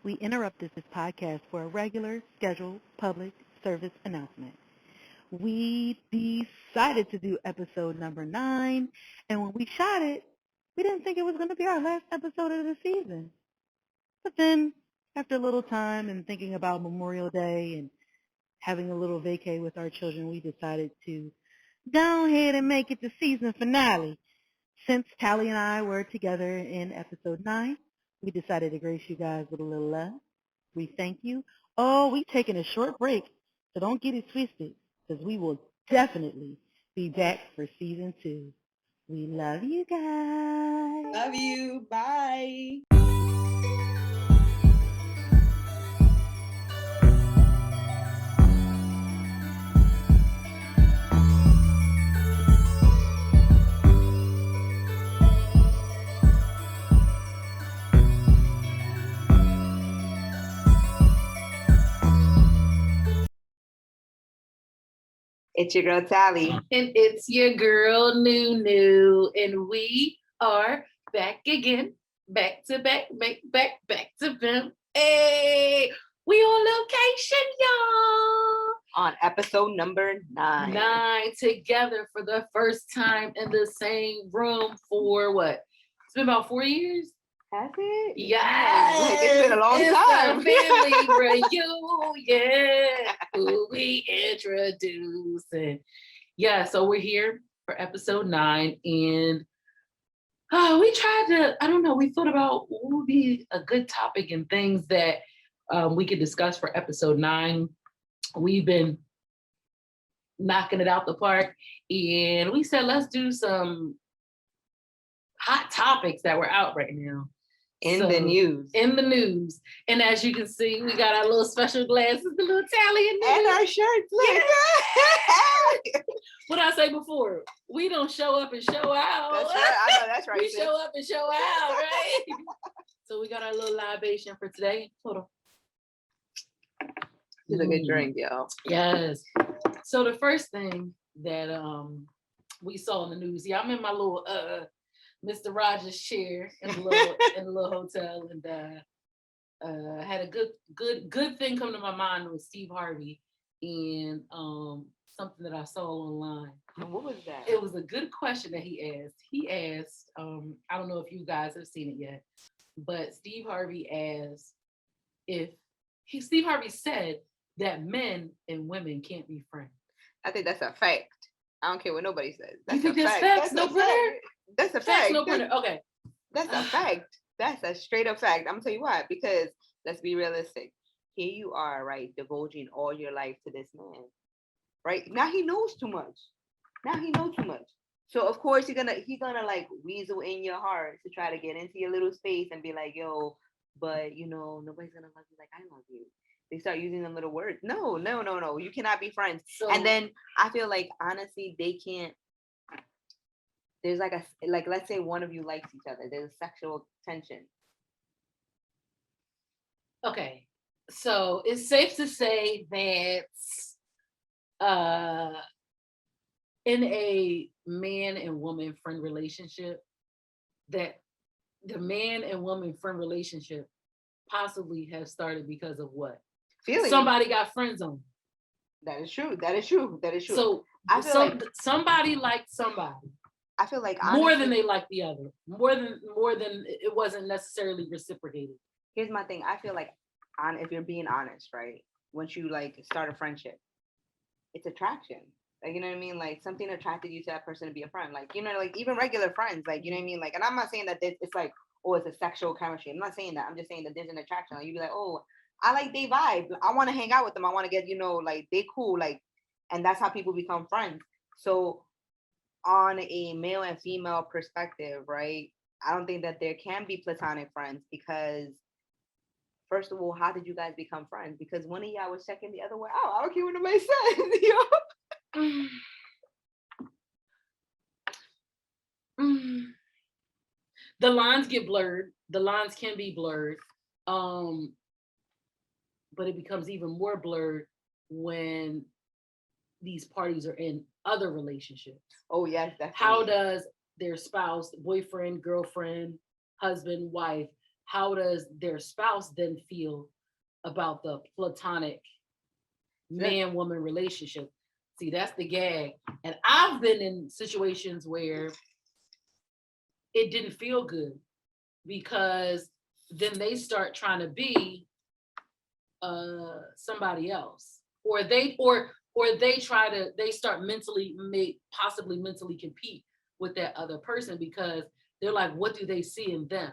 We interrupted this podcast for a regular scheduled public service announcement. We decided to do episode number 9, and when we shot it, we didn't think it was going to be our last episode of the season. But then, after a little time and thinking about Memorial Day and having a little vacay with our children, we decided to go ahead and make it the season finale. Since Tally and I were together in episode 9, we decided to grace you guys with a little love. We thank you. Oh, we taking a short break, so don't get it twisted, because we will definitely be back for season 2. We love you guys. Love you. Bye. It's your girl Tally. And it's your girl Nunu. And we are back again. Back to back to them. Hey, we on location, y'all. On episode number 9. 9 together for the first time in the same room for what? It's been about 4 years. Has it? Yes. Like, it's been a long time. A family reunion. Who we introducing. Yeah, so we're here for episode 9. And we tried to, I don't know, we thought about what would be a good topic and things that we could discuss for episode 9. We've been knocking it out the park. And we said, let's do some hot topics that were out right now. In the news. And as you can see, we got our little special glasses, the little Tally and our shirts. Yeah. What I say before, we don't show up and show out. That's right. I know that's right. We show up and show out, right? So we got our little libation for today. Hold on. It's a good drink, y'all. Yes. So the first thing that we saw in the news, I'm in my little Mr. Rogers chair in the little hotel, and had a good thing come to my mind with Steve Harvey and something that I saw online. What was that? It was a good question that he asked. He asked, I don't know if you guys have seen it yet, but Steve Harvey asked Steve Harvey said that men and women can't be friends. I think that's a fact. I don't care what nobody says. You think that's facts? No printer? That's a fact. No printer. Okay. That's a fact. That's a straight up fact. I'm gonna tell you why. Because let's be realistic. Here you are, right, divulging all your life to this man. Right? Now he knows too much. So of course he's gonna like weasel in your heart to try to get into your little space and be like, yo, but you know, nobody's gonna love you like I love you. They start using them little words. No. You cannot be friends. So, and then I feel like honestly they can't. There's like let's say one of you likes each other. There's sexual tension. Okay, so it's safe to say that in a man and woman friend relationship, that the man and woman friend relationship possibly have started because of what? Feelings. Somebody got friend zoned. That is true. So I feel like somebody liked somebody. I feel like honestly, more than they like the other. More than it wasn't necessarily reciprocated. Here's my thing. I feel like if you're being honest, right? Once you like start a friendship, it's attraction. Like, you know what I mean? Like something attracted you to that person to be a friend. Like, you know, like even regular friends, like, you know what I mean? Like, and I'm not saying that it's like, oh, it's a sexual chemistry. I'm not saying that. I'm just saying that there's an attraction. Like, you'd be like, oh, I like they vibe. I want to hang out with them. I want to get, you know, like they cool. Like, and that's how people become friends. So on a male and female perspective, right? I don't think that there can be platonic friends because first of all, how did you guys become friends? Because one of y'all was checking the other way out. I don't care what nobody says, The lines get blurred. The lines can be blurred. But it becomes even more blurred when these parties are in other relationships. Oh, yes. Definitely. How does their spouse, boyfriend, girlfriend, husband, wife, how does their spouse then feel about the platonic man-woman relationship? See, that's the gag. And I've been in situations where it didn't feel good, because then they start trying to be somebody else, or they start possibly mentally compete with that other person, because they're like, what do they see in them?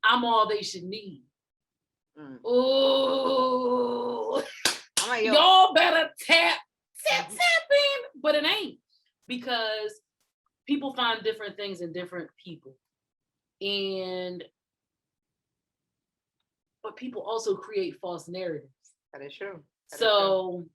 I'm all they should need. Oh, like, y'all better tap in, but it ain't, because people find different things in different people, but people also create false narratives. That is true. So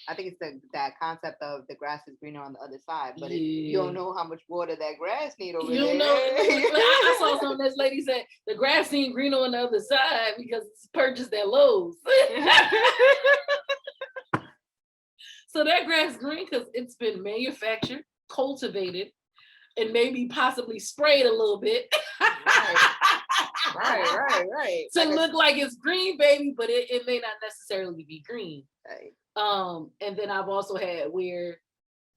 I think it's that concept of the grass is greener on the other side, but you don't know how much water that grass need over there. You know, I saw some of this lady said the grass ain't greener on the other side because it's purchased at Lowe's. So that grass green because it's been manufactured, cultivated, and maybe possibly sprayed a little bit. Right. To look like it's green, baby, but it may not necessarily be green. Right. And then I've also had where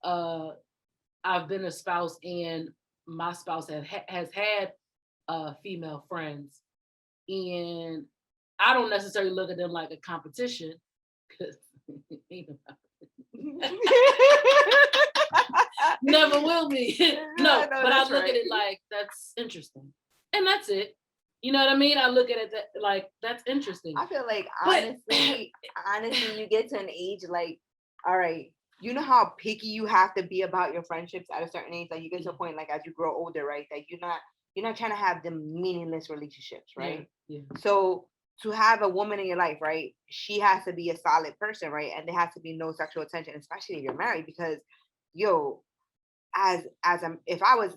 I've been a spouse and my spouse has had female friends, and I don't necessarily look at them like a competition, because never will be. No, but I look at it like that's interesting, and that's it. You know what I mean? I look at it like that's interesting. I feel like honestly, you get to an age like, all right, you know how picky you have to be about your friendships at a certain age. Like you get to a point, like as you grow older, right? That you're not trying to have the meaningless relationships, right? Yeah. So to have a woman in your life, right? She has to be a solid person, right? And there has to be no sexual attention, especially if you're married, because if I was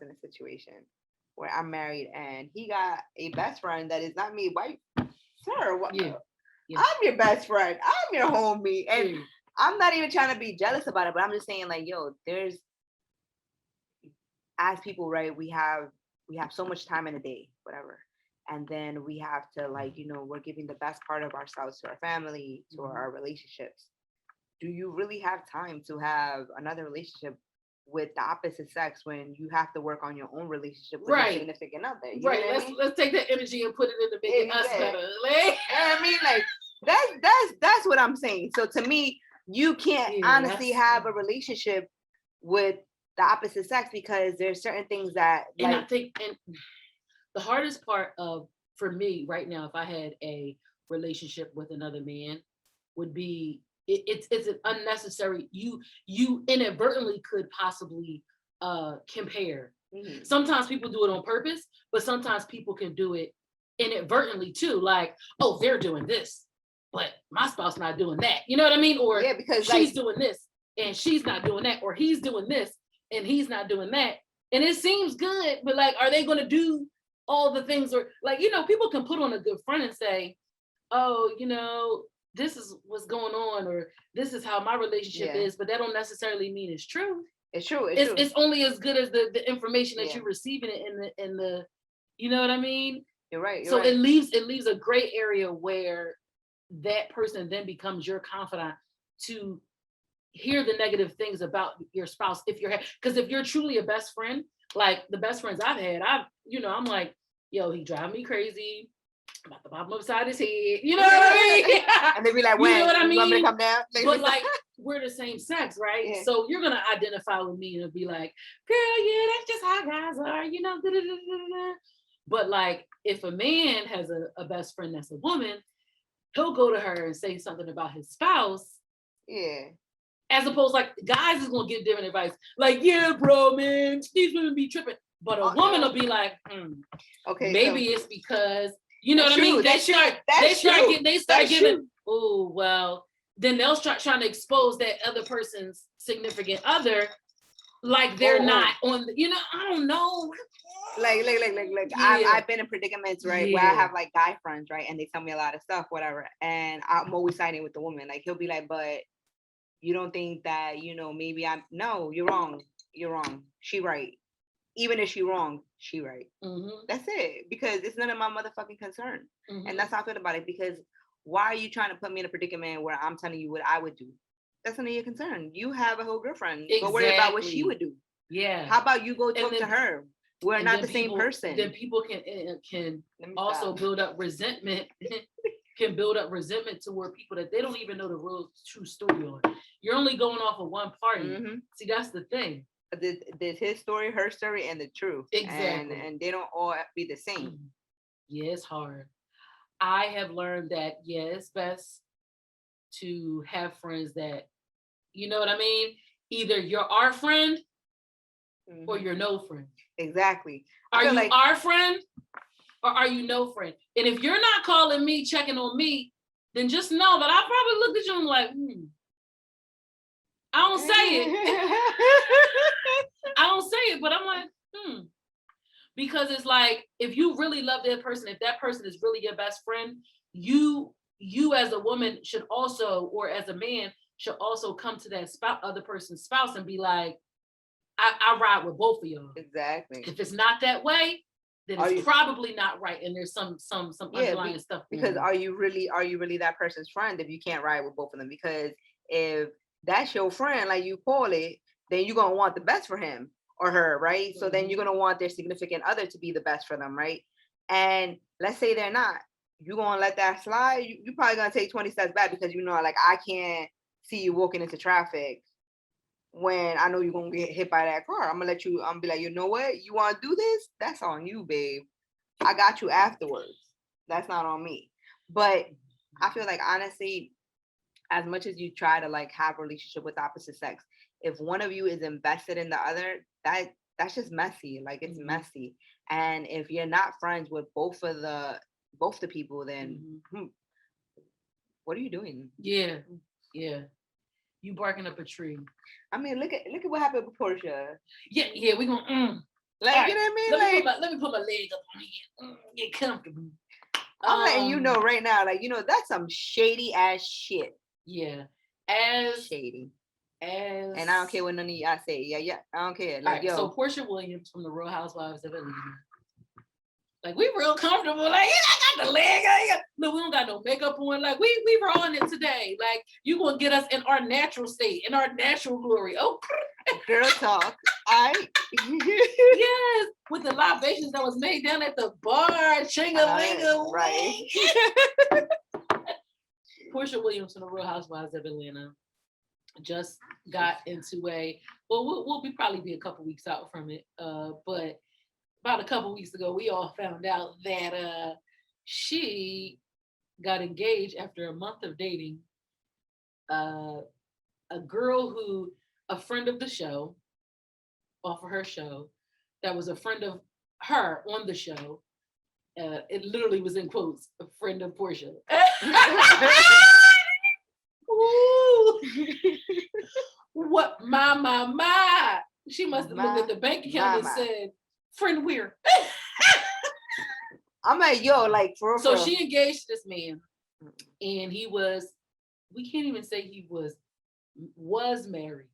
in a situation where I'm married and he got a best friend that is not me, wife, sir, what? Yeah. I'm your best friend. I'm your homie. And I'm not even trying to be jealous about it, but I'm just saying, like, as people, right, we have so much time in a day, whatever. And then we have to, like, we're giving the best part of ourselves to our family, to our relationships. Do you really have time to have another relationship with the opposite sex when you have to work on your own relationship with your significant other? You know what I mean? Let's take that energy and put it into making us better. Like, I mean, like that's what I'm saying. So to me, you can't honestly have a relationship with the opposite sex, because there's certain things that, and I think, and the hardest part for me right now, if I had a relationship with another man, would be it's an unnecessary. You inadvertently could possibly compare. Mm-hmm. Sometimes people do it on purpose, but sometimes people can do it inadvertently too. Like, oh, they're doing this, but my spouse not doing that. You know what I mean? Or because she's doing this and she's not doing that, or he's doing this and he's not doing that. And it seems good, but like, are they going to do all the things? Or like, people can put on a good front and say, oh, this is what's going on, or this is how my relationship is, but that don't necessarily mean it's true. It's true. It's only as good as the information that you're receiving it in the, you know what I mean? You're right. So it leaves a gray area where that person then becomes your confidant to hear the negative things about your spouse. Because if you're truly a best friend, like the best friends I've had, I'm like, yo, he drive me crazy. I'm at the bottom of his head. You know what I mean? And they be like, when? You know what I mean? You want me to come down? But like, we're the same sex, right? Yeah. So you're going to identify with me and be like, girl, yeah, that's just how guys are, But like, if a man has a best friend that's a woman, he'll go to her and say something about his spouse. Yeah. As opposed, like, guys is going to give different advice. Like, yeah, bro, man, these women be tripping. But a woman will be like, okay, maybe it's because, you know what I mean? They start giving, oh, well, then they'll start trying to expose that other person's significant other, like they're not on, I don't know. Like, I've been in predicaments, right, where I have like guy friends, right, and they tell me a lot of stuff, whatever, and I'm always siding with the woman. Like, he'll be like, but you don't think that, maybe no, you're wrong. She right. even if she wrong, she right. Mm-hmm. That's it. Because it's none of my motherfucking concern. Mm-hmm. And that's how I feel about it. Because why are you trying to put me in a predicament where I'm telling you what I would do? That's none of your concern. You have a whole girlfriend. Exactly. Go worry about what she would do. Yeah. How about you go talk to her? We're not the same person. Then people can also build up resentment. Can build up resentment toward people that they don't even know the real true story on. You're only going off of one party. Mm-hmm. See, that's the thing. There's his story, her story, and the truth. Exactly. And they don't all be the same. Yeah, it's hard. I have learned that, yeah, it's best to have friends that, you know what I mean? Either you're our friend or you're no friend. Exactly. Are you our friend or are you no friend? And if you're not calling me, checking on me, then just know that I probably looked at you and like, I don't say it. I don't say it, but I'm like, Because it's like, if you really love that person, if that person is really your best friend, you as a woman should also, or as a man, should also come to that other person's spouse and be like, I ride with both of y'all. Exactly. If it's not that way, then it's probably not right, and there's some underlying stuff. Because are you really that person's friend if you can't ride with both of them? Because if that's your friend, like you call it, then you're gonna want the best for him or her, right? So then you're gonna want their significant other to be the best for them, right? And let's say they're not, you gonna let that slide? You probably gonna take 20 steps back because you know, like, I can't see you walking into traffic when I know you're gonna get hit by that car. I'm gonna be like, you know what? You wanna do this? That's on you, babe. I got you afterwards. That's not on me. But I feel like, honestly, as much as you try to like have a relationship with opposite sex, if one of you is invested in the other, that's just messy. Like, it's messy. And if you're not friends with both the people, then what are you doing? Yeah. You barking up a tree. I mean, look at what happened with Portia. Yeah, we gonna like, right. You know what I mean? Let me put my leg up on here. Get comfortable. I'm letting you know right now, like, you know, that's some shady ass shit. Yeah. Shady. And I don't care what none of y'all say. Yeah. I don't care. Like, right, so Portia Williams from the Real Housewives of Atlanta. Like, we real comfortable. Like, I got the leg. No, we don't got no makeup on. Like, we were on it today. Like, you gonna get us in our natural state, in our natural glory. Oh, girl talk. Yes, with the libations that was made down at the bar. Chingalinga. Right. Portia Williams from the Real Housewives of Atlanta just got into we'll probably be a couple weeks out from it. But about a couple weeks ago, we all found out that she got engaged after a month of dating a girl a friend of the show, off of her show, that was a friend of her on the show. It literally was in quotes, a friend of Portia. Ooh. What, my. She must have looked at the bank account and said, friend Weir. I'm like, yo, like, for real. So she engaged this man, and we can't even say he was married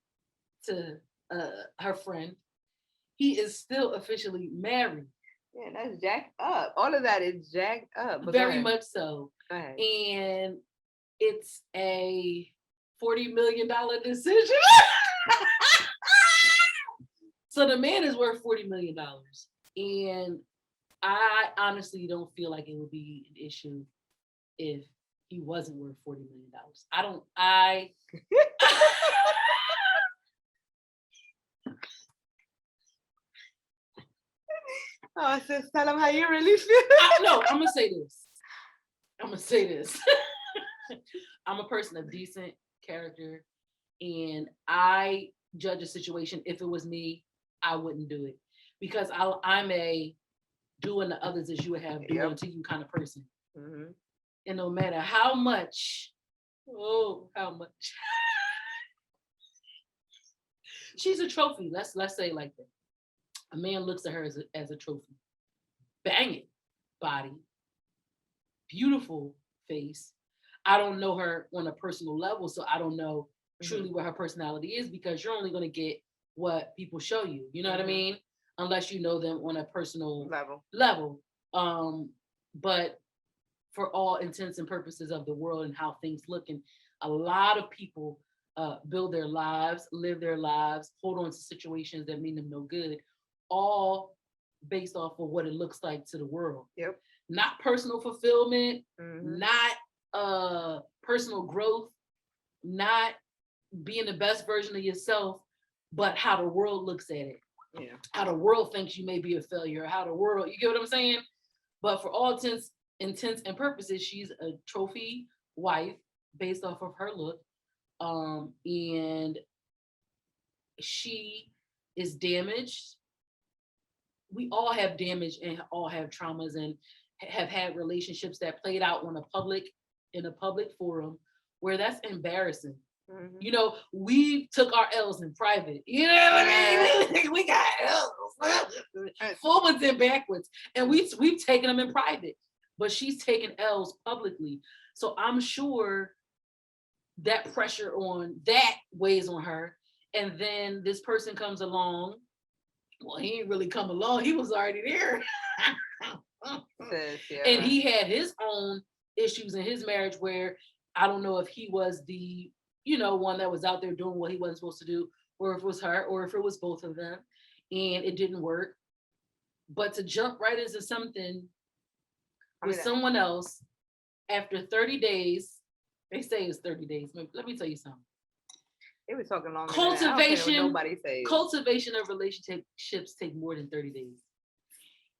to her friend. He is still officially married. Yeah, that's jacked up. All of that is jacked up. Very much so. Go ahead. And it's a $40 million decision. So the man is worth $40 million. And I honestly don't feel like it would be an issue if he wasn't worth $40 million. Oh, sis, tell him how you really feel. I'm gonna say this. I'm a person of decent character, and I judge a situation. If it was me, I wouldn't do it, because I'm a doing to others as you would have doing to you kind of person. Mm-hmm. And no matter how much, she's a trophy. Let's say it like that. A man looks at her as a trophy. Banging body, beautiful face. I don't know her on a personal level, so I don't know truly what her personality is, because you're only going to get what people show you. You know what I mean? unless you know them on a personal level. But for all intents and purposes of the world and how things look, and a lot of people build their lives, live their lives, hold on to situations that mean them no good, all based off of what it looks like to the world. Yep. Not personal fulfillment, not personal growth, not being the best version of yourself, but how the world looks at it. Yeah. How the world thinks you may be a failure, how the world, you get what I'm saying? But for all intents and purposes, she's a trophy wife based off of her look. And she is damaged. We all have damage and all have traumas and have had relationships that played out in a public forum where that's embarrassing. You know, we took our L's in private. You know what I mean? We got L's forwards and backwards, and we've taken them in private. But she's taken L's publicly, so I'm sure that pressure on that weighs on her. And then this person comes along. Well, he ain't really come along. He was already there. And he had his own issues in his marriage where I don't know if he was the, one that was out there doing what he wasn't supposed to do, or if it was her, or if it was both of them, and it didn't work. But to jump right into something with someone else after 30 days, they say it's 30 days. Let me tell you something. They were talking longer. Cultivation of relationships take more than 30 days.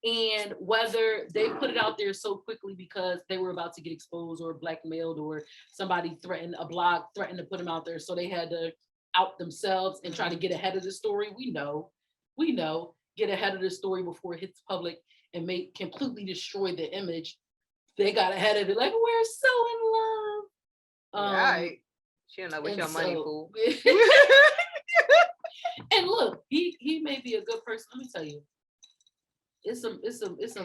And whether they put it out there so quickly because they were about to get exposed or blackmailed, or somebody a blog threatened to put them out there, so they had to out themselves and try to get ahead of the story. We know, get ahead of the story before it hits public and completely destroy the image. They got ahead of it, like, we're so in love. Right. She don't know what's your money, fool. And look, he may be a good person. Let me tell you, it's some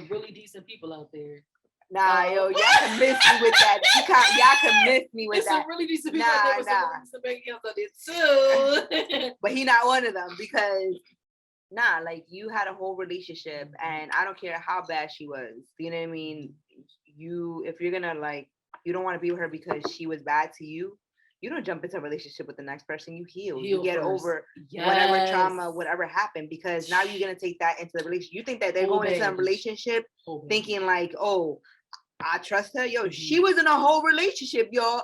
really decent people out there. Nah, y'all can miss me with that. Y'all can miss me with that. Some really decent people out there with some really decent bank accounts out there too. But he not one of them, because like, you had a whole relationship, and I don't care how bad she was. You know what I mean? If you're gonna, like, you don't want to be with her because she was bad to you, you don't jump into a relationship with the next person. You heal. You get first. Over whatever trauma, whatever happened, because now you're gonna take that into the relationship. You think that they're going into a relationship thinking like, oh, I trust her. Yo, she was in a whole relationship, y'all.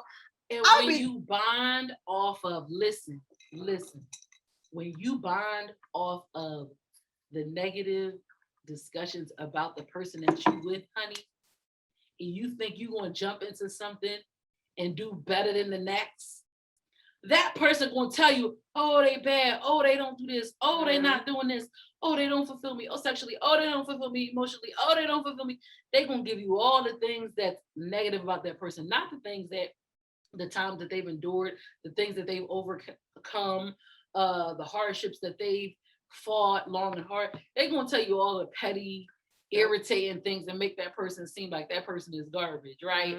And when you bond off of, listen, when you bond off of the negative discussions about the person that you with, honey, and you think you're going to jump into something and do better than the next, that person going to tell you, oh, they bad. Oh, they don't do this. Oh, they not doing this. Oh, they don't fulfill me. Oh, sexually. Oh, they don't fulfill me emotionally. Oh, they don't fulfill me. They're going to give you all the things that's negative about that person, not the things that, the times that they've endured, the things that they've overcome, the hardships that they've fought long and hard. They're going to tell you all the petty, irritating things and make that person seem like that person is garbage, right?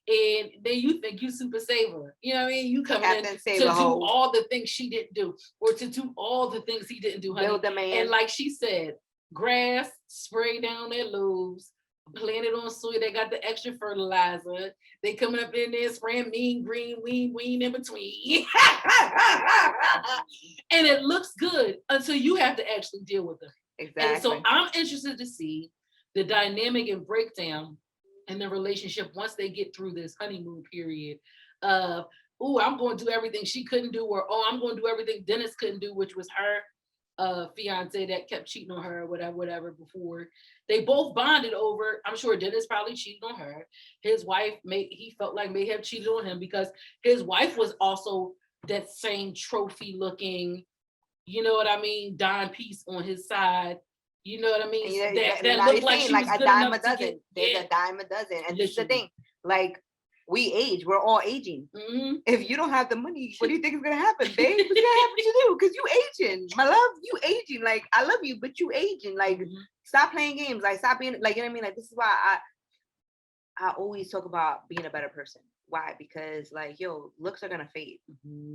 And then you think you super saver. You know what I mean? You come in to do all the things she didn't do, or to do all the things he didn't do, honey. And like she said, grass, spray down their lobes, plant it on soil. They got the extra fertilizer. They coming up in there spraying mean green, wean in between. And it looks good until you have to actually deal with them. Exactly. And so I'm interested to see the dynamic and breakdown in the relationship once they get through this honeymoon period of, oh, I'm going to do everything she couldn't do, or, oh, I'm going to do everything Dennis couldn't do, which was her fiance that kept cheating on her, or whatever before. They both bonded over, I'm sure Dennis probably cheated on her. His wife, he felt like may have cheated on him because his wife was also that same trophy looking, you know what I mean, dime piece on his side. You know what I mean? That looked like she was like a dime a dozen. There's a dime a dozen. And this is the thing. Like, we age. We're all aging. If you don't have the money, what do you think is going to happen, babe? What's going to happen to you? Because you aging. My love, you aging. Like, I love you, but you aging. Like, stop playing games. Like, stop being, like, you know what I mean? Like, this is why I always talk about being a better person. Why? Because, like, yo, looks are going to fade,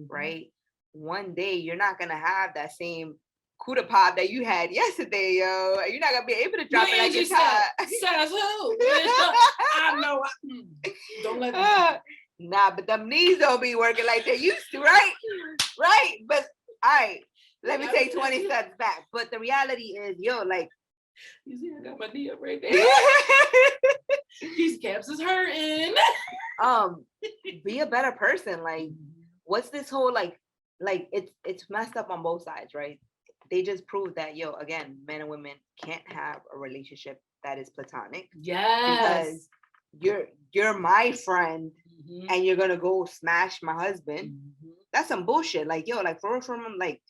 right? One day, you're not going to have that same Kuda pop that you had yesterday, yo. You're not gonna be able to drop it like it's hot. Says who? I know. Don't let me. Nah, but them knees don't be working like they used to, right? Right. But all right, let me take 20 steps back. But the reality is, yo, like, you see, I got my knee up right there. These caps is hurting. Be a better person. Like, what's this whole like it's messed up on both sides, right? They just proved that, yo, again, men and women can't have a relationship that is platonic. Yes. Because you're my friend, and you're gonna go smash my husband. That's some bullshit. Like, yo, like for real, like,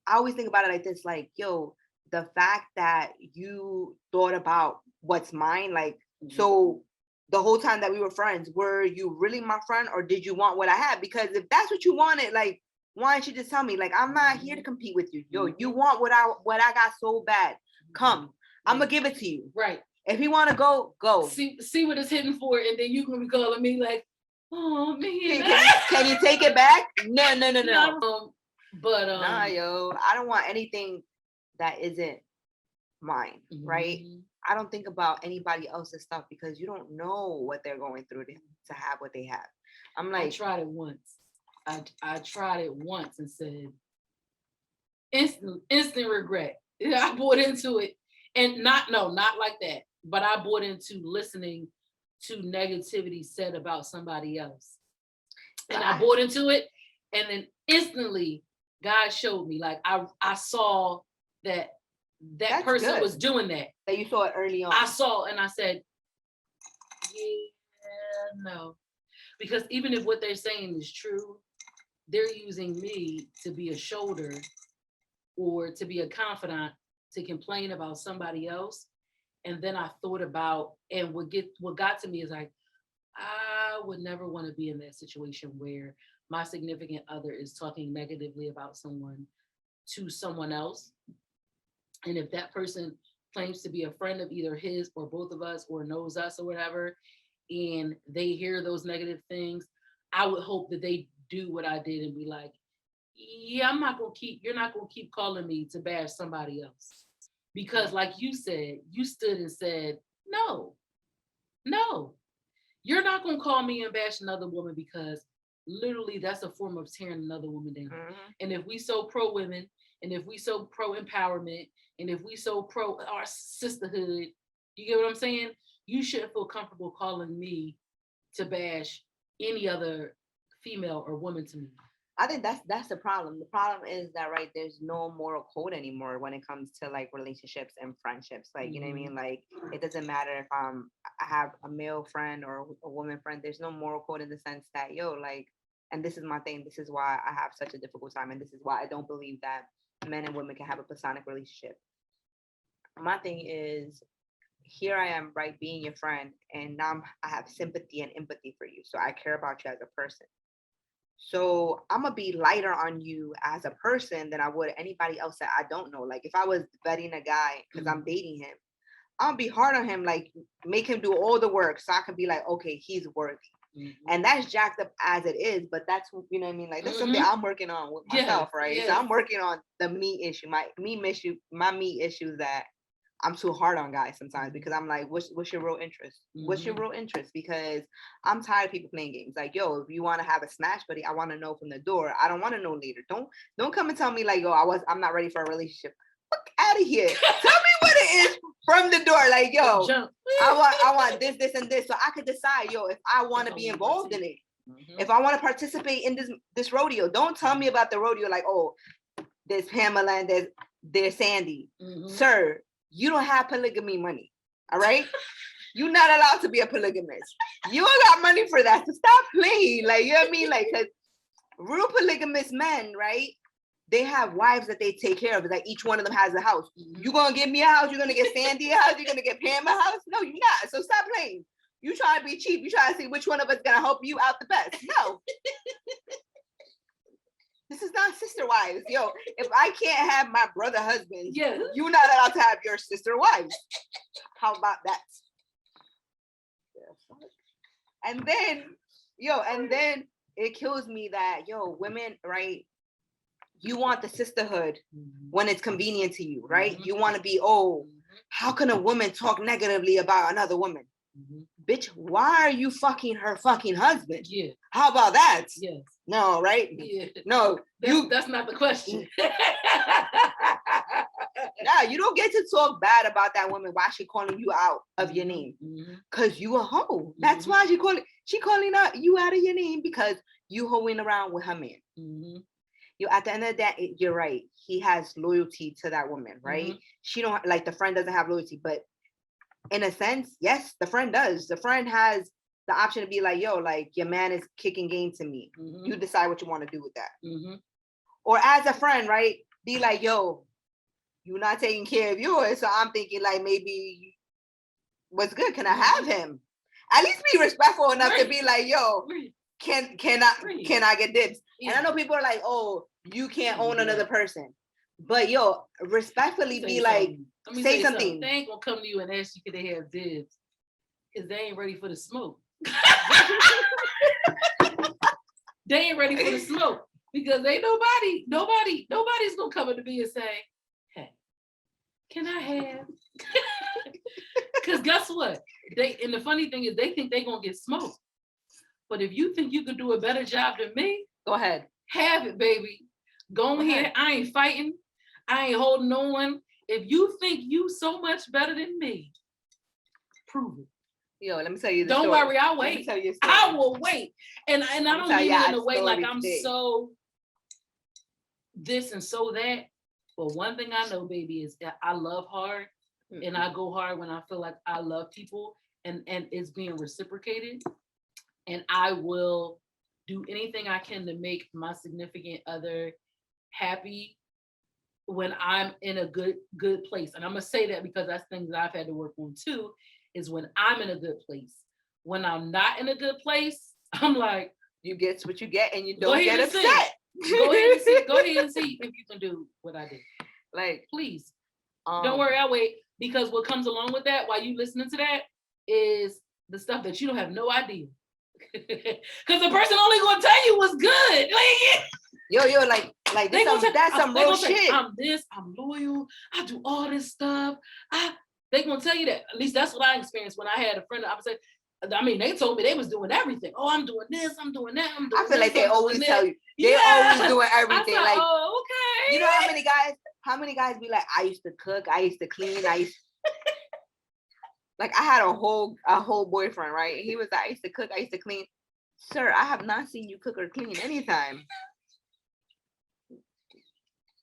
I always think about it like this, like, yo, the fact that you thought about what's mine, like, so the whole time that we were friends, were you really my friend, or did you want what I had? Because if that's what you wanted, like, why don't you just tell me? Like, I'm not here to compete with you. Yo, you want what I got so bad. Come, I'm gonna give it to you. Right. If you want to go. See what it's hitting for, and then you gonna be calling me like, oh man. Can you take it back? No. But nah, yo, I don't want anything that isn't mine, right? I don't think about anybody else's stuff because you don't know what they're going through to have what they have. I'm like, I tried it once. I tried it once and said, instant regret. I bought into it, and not like that. But I bought into listening to negativity said about somebody else, and I bought into it, and then instantly God showed me, like, I saw that That's person good. was doing that. That you saw it early on. I saw, and I said, yeah, no, because even if what they're saying is true, they're using me to be a shoulder or to be a confidant to complain about somebody else. And then I thought about, and what got to me is like, I would never want to be in that situation where my significant other is talking negatively about someone to someone else. And if that person claims to be a friend of either his or both of us, or knows us or whatever, and they hear those negative things, I would hope that they do what I did and be like, yeah, you're not gonna keep calling me to bash somebody else. Because like you said, you stood and said, no, you're not gonna call me and bash another woman, because literally that's a form of tearing another woman down. And if we so pro women, and if we so pro empowerment, and if we so pro our sisterhood, you get what I'm saying? You shouldn't feel comfortable calling me to bash any other female or woman to me. I think that's the problem. The problem is that, right, there's no moral code anymore when it comes to like relationships and friendships. Like, you know what I mean? Like, it doesn't matter if I have a male friend or a woman friend. There's no moral code in the sense that, yo, like, and this is my thing. This is why I have such a difficult time, and this is why I don't believe that men and women can have a platonic relationship. My thing is, here I am, right, being your friend, and now I have sympathy and empathy for you. So I care about you as a person. So I'm gonna be lighter on you as a person than I would anybody else that I don't know. Like, if I was vetting a guy because I'm dating him, I'm gonna be hard on him, like make him do all the work so I can be like, okay, he's worthy. And that's jacked up as it is, but that's, you know what I mean? Like, that's something I'm working on with myself, right? So I'm working on the me issue, my me issues, that I'm too hard on guys sometimes, because I'm like, what's your real interest? What's your real interest? Because I'm tired of people playing games. Like, yo, if you want to have a smash buddy, I want to know from the door. I don't want to know later. Don't come and tell me like, yo, I'm not ready for a relationship. Fuck out of here. Tell me what it is from the door. Like, yo, I want this, and this, so I could decide, yo, if I want to be involved in it. If I want to participate in this rodeo, don't tell me about the rodeo like, oh, there's Pamela and there's Sandy. Sir, you don't have polygamy money, all right? You're not allowed to be a polygamist. You don't got money for that, so stop playing. Like, you know what I mean? Like, because real polygamous men, right, they have wives that they take care of. Like, each one of them has a house. You gonna give me a house? You're gonna get Sandy a house? You're gonna get Pam a house? No, you're not. So stop playing. You try to be cheap. You try to see which one of us gonna help you out the best. No. This is not sister wives. Yo, if I can't have my brother husband, you're not allowed to have your sister wives. How about that? And then it kills me that, yo, women, right? you want the sisterhood when it's convenient to you, right? You want to be, how can a woman talk negatively about another woman? Bitch, why are you fucking her fucking husband? Yeah. How about that? Yes. No, right? Yeah. No, that's not the question. Nah, you don't get to talk bad about that woman while she calling you out of your name. Cause you a hoe. That's why she calling out you out of your name because you hoeing around with her man. You at the end of the day, you're right. He has loyalty to that woman, right? She don't like the friend doesn't have loyalty, but in a sense, yes, the friend does. The friend has the option to be like, yo, like your man is kicking game to me. You decide what you want to do with that. Or as a friend, right? Be like, yo, you're not taking care of yours. So I'm thinking like maybe what's good? Can I have him? At least be respectful enough to be like, yo, can I get dibs? And I know people are like, oh, you can't own another person. But yo, respectfully be like, say something. They ain't gonna come to you and ask you could they have dibs because they ain't ready for the smoke. They ain't ready for the smoke because ain't nobody's gonna come to me and say, hey, can I have? Because guess what? And the funny thing is they think they're gonna get smoked. But if you think you could do a better job than me, go ahead. Have it, baby. Go ahead. I ain't fighting. I ain't holding on. If you think you so much better than me, prove it. Yo, let me tell you Don't story. worry, I'll wait. I will wait. And I don't mean it in a way like I'm so this and so that. But one thing I know, baby, is that I love hard. And I go hard when I feel like I love people and it's being reciprocated. And I will do anything I can to make my significant other happy when I'm in a good place. And I'm gonna say that because that's things that I've had to work on too, is when I'm in a good place. When I'm not in a good place, I'm like, you get what you get and you don't get upset. Go ahead and see if you can do what I did. Like, please. Don't worry, I'll wait. Because what comes along with that while you listening to that is the stuff that you don't have no idea. Because the person only gonna tell you what's good. Yo, like that's some real shit. I'm this, I'm loyal, I do all this stuff. They gonna tell you that. At least that's what I experienced when I had a friend. I mean, they told me they was doing everything. Oh, I'm doing this, I'm doing that, I'm doing I feel like they always tell you. They always doing everything. Said, like, oh, okay. You know how many guys be like, I used to cook, I used to clean, like I had a whole boyfriend, right? He was like, I used to cook, I used to clean. Sir, I have not seen you cook or clean anytime.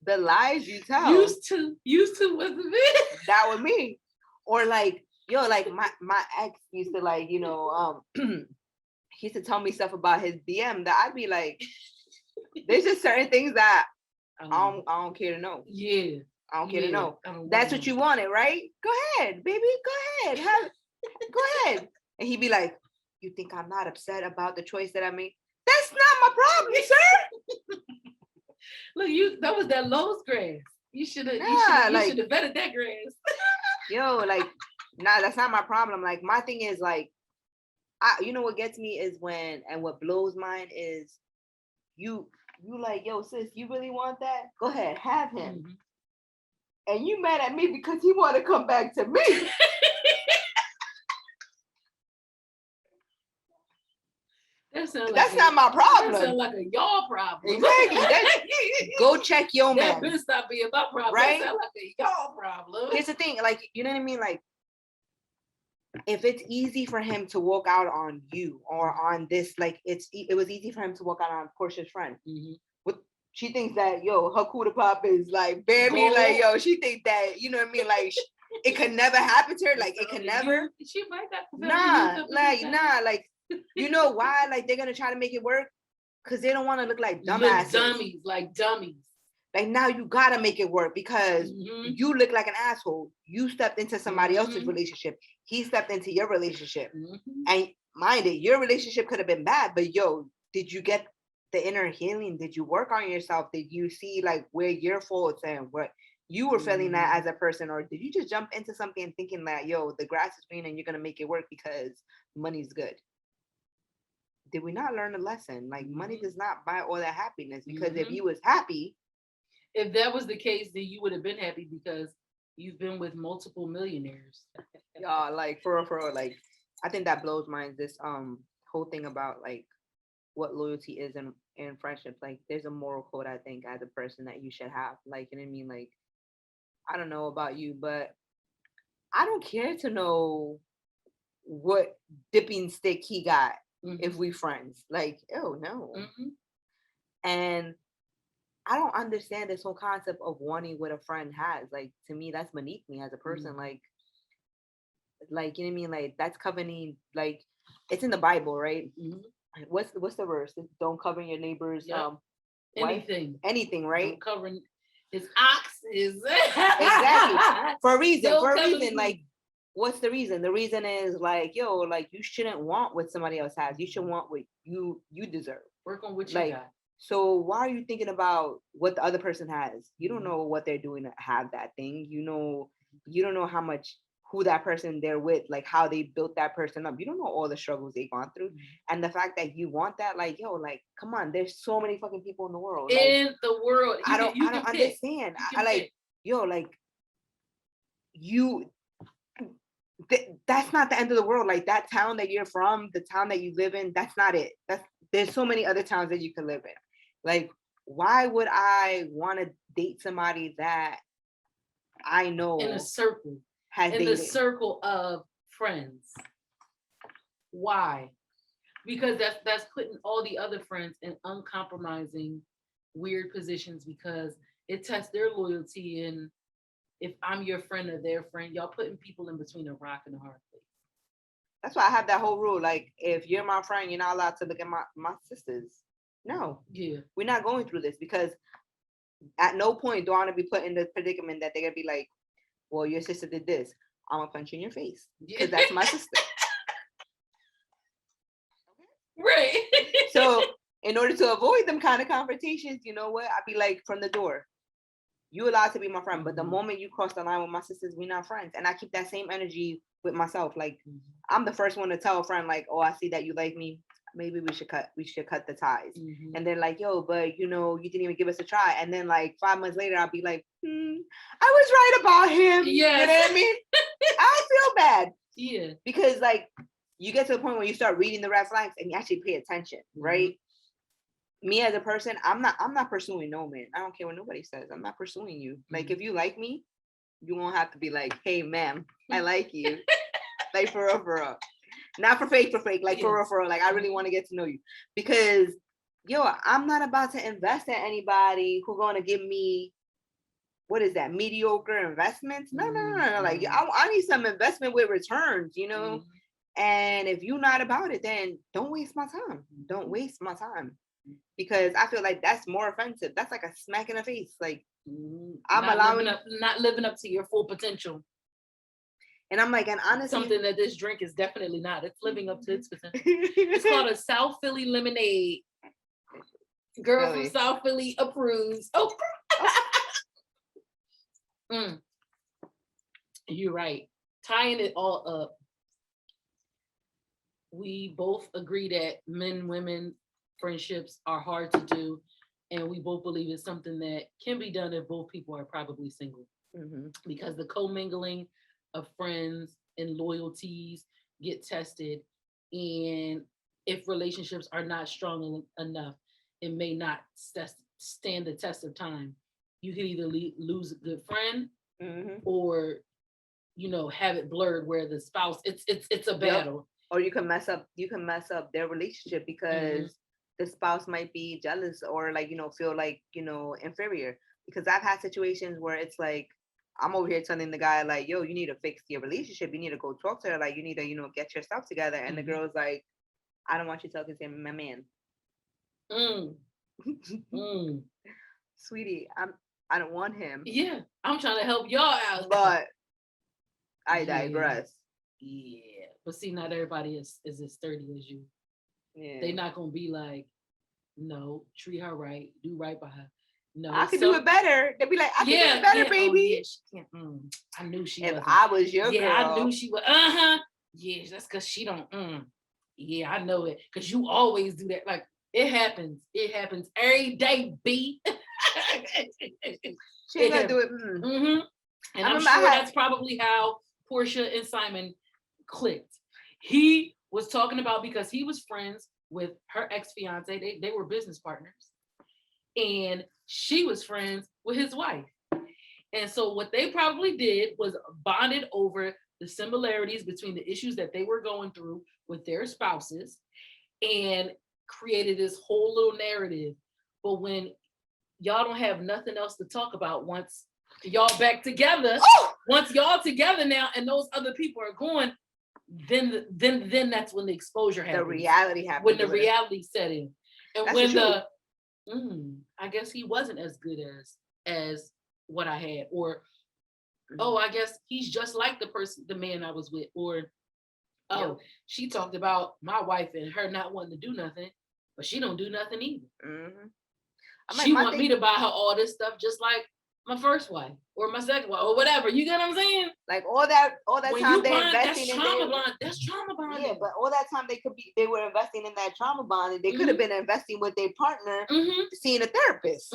The lies you tell. Used to was the bit. That was me. Or like, yo, like my ex used to like, he used to tell me stuff about his BM that I'd be like, there's just certain things that I don't care to know. Yeah. I don't care to know. That's what you wanted, right? Go ahead, baby. Go ahead. Go ahead. And he'd be like, you think I'm not upset about the choice that I made? That's not my problem, sir. Look, that was that Lowe's grass. You should have vetted that grass. Yo, like, nah, that's not my problem. Like, my thing is like, you know what gets me is what blows mine is you like, yo, sis, you really want that? Go ahead, have him. Mm-hmm. And you mad at me because he want to come back to me. That's not my problem. That sounds like a y'all problem. Exactly. Go check your man. That better stop being my problem. Right? That sounds like a y'all problem. Here's the thing, like, you know what I mean? Like, if it's easy for him to walk out on you or on this, like, it was easy for him to walk out on Portia's friend. Mm-hmm. She thinks that, yo, her coup de pop is like, Bambi, like, yo, she think that, you know what I mean? Like, it could never happen to her. Like, it can never. She might not. Nah, like, you know why? Like, they're going to try to make it work? Because they don't want to look like dumbasses. Like dummies. Like, now you got to make it work because you look like an asshole. You stepped into somebody else's relationship. He stepped into your relationship. And mind it, your relationship could have been bad, but yo, did you get the inner healing? Did you work on yourself? Did you see like where your faults and what you were feeling that as a person? Or did you just jump into something thinking that, yo, the grass is green and you're going to make it work because money's good? Did we not learn a lesson? Like, money does not buy all that happiness, because if you was happy, if that was the case, then you would have been happy because you've been with multiple millionaires. Y'all, like for real, like I think that blows mine. This whole thing about like what loyalty is in friendships. Like there's a moral code I think as a person that you should have. Like, you know what I mean? Like I don't know about you, but I don't care to know what dipping stick he got if we friends. Like, oh no. And I don't understand this whole concept of wanting what a friend has. Like to me, that's beneath me as a person. Like you know what I mean? Like that's coveting. Like it's in the Bible, right? What's the verse? Don't cover your neighbor's anything, right? Don't cover his ox is exactly for a reason. Don't for a cover reason, like what's the reason? The reason is like, yo, like you shouldn't want what somebody else has. You should want what you deserve. Work on what you like, got. So why are you thinking about what the other person has? You don't know what they're doing to have that thing. You don't know how much who that person they're with, like how they built that person up. You don't know all the struggles they've gone through. And the fact that you want that, like, yo, like, come on, there's so many fucking people in the world. In the world. I don't understand. I like, yo, like you that's not the end of the world. Like that town that you're from, the town that you live in, that's not it. There's so many other towns that you can live in. Like, why would I want to date somebody that I know in a circle the circle of friends? Why? Because that's putting all the other friends in uncompromising weird positions because it tests their loyalty. And if I'm your friend or their friend, y'all putting people in between a rock and a hard place. That's why I have that whole rule. Like, if you're my friend, you're not allowed to look at my sisters. No. Yeah. We're not going through this because at no point do I want to be put in the predicament that they're going to be like, well, your sister did this. I'm going to punch you in your face because that's my sister. Right. So in order to avoid them kind of confrontations, you know what? I'd be like, from the door, you allowed to be my friend. But the moment you cross the line with my sisters, we're not friends. And I keep that same energy with myself. Like, I'm the first one to tell a friend, like, oh, I see that you like me. Maybe we should cut the ties. And they're like, yo, but you didn't even give us a try. And then like 5 months later, I'll be like, I was right about him. Yes. You know what I mean? I feel bad. Yeah. Because like you get to the point where you start reading the red flags and you actually pay attention, right? Me as a person, I'm not pursuing no man. I don't care what nobody says. I'm not pursuing you. Like if you like me, you won't have to be like, hey ma'am, I like you. Like for real. Not for fake, like for real. Like I really want to get to know you. Because yo, I'm not about to invest in anybody who's gonna give me what is that, mediocre investments? No. Like I need some investment with returns, And if you're not about it, then don't waste my time. Don't waste my time. Because I feel like that's more offensive. That's like a smack in the face. Like I'm not living up to your full potential. And I'm like, and honestly, something that this drink is definitely not. It's living up to its potential. It's called a South Philly lemonade. Girl from South Philly approves. Oh. You're right. Tying it all up, we both agree that men-women friendships are hard to do, and we both believe it's something that can be done if both people are probably single. Because the commingling of friends and loyalties get tested, and if relationships are not strong enough, it may not stand the test of time. You can either lose a good friend or have it blurred where the spouse it's a battle. Or you can mess up their relationship because the spouse might be jealous or like feel like inferior. Because I've had situations where it's like I'm over here telling the guy like, yo, you need to fix your relationship, you need to go talk to her, like you need to get yourself together. And the girl's like, I don't want you talking to my man. Sweetie, I don't want him. Yeah, I'm trying to help y'all out. But I digress. Yeah. But see, not everybody is as sturdy as you. Yeah. They're not gonna be like, no, treat her right, do right by her. No, I could do it better. They'd be like, I can do it better, baby. I knew she if I was your girl. I knew she would. Yeah, that's because she don't. Yeah, I know it. Because you always do that. Like, it happens. It happens every day, B. She ain't gonna Yeah. do it. Mm-hmm. And I'm sure that's probably how Portia and Simon clicked. He was talking about, because he was friends with her ex-fiance. They were business partners. And she was friends with his wife. And so what they probably did was bonded over the similarities between the issues that they were going through with their spouses and created this whole little narrative. But when y'all don't have nothing else to talk about once y'all back together, once y'all together now and those other people are going, then that's when the exposure happens. The reality happens. When the reality set in. And that's when I guess he wasn't as good as what I had, or I guess he's just like the man I was with, or she talked about my wife and her not wanting to do nothing, but she don't do nothing either. She want me to buy her all this stuff just like my first wife or my second wife or whatever. You get what I'm saying? Like all that when time they're investing in that's trauma bonding. Yeah, but all that time they were investing in that trauma bonding. They could have been investing with their partner, seeing a therapist.